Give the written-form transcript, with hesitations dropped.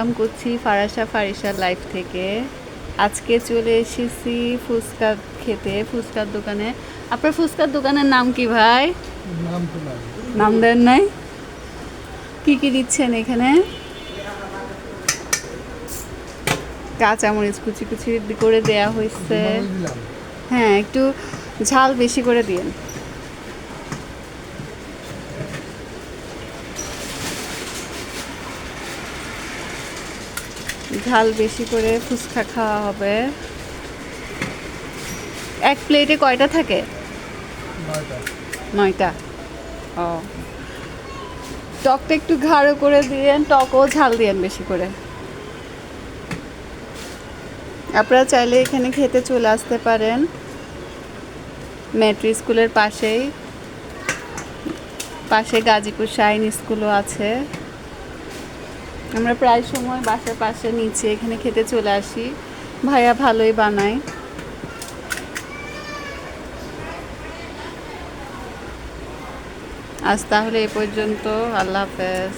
নাম করছি ফারাসা ফারিসার লাইফ থেকে। আজকে চলে এসেছি ফুচকা খেতে, ফুচকার দোকানে। আপনার ফুচকার দোকানের নাম কি ভাই? নাম দেন নাই? কি কি দিচ্ছেন এখানে? কাঁচামরিচ কুচি কুচি করে দেয়া হয়েছে। হ্যাঁ, একটু ঝাল বেশি করে দিন। ঝাল বেশি করে ফুচকা খাওয়া হবে। এক প্লেটে কয়টা থাকে? 9টা। ও, টকটা একটু গাঢ় করে দিয়েন, টকও ঝাল দিয়েন বেশি করে। আপনারা চাইলে এখানে খেতে চলে আসতে পারেন, মেট্রো স্কুলের পাশে গাজীপুর শাইন স্কুলও আছে। আমরা প্রায় সময় বাসার পাশে নিচে এখানে খেতে চলে আসি। ভাইয়া ভালোই বানায়। আজ তাহলে এ পর্যন্ত। আল্লাহ হাফেজ।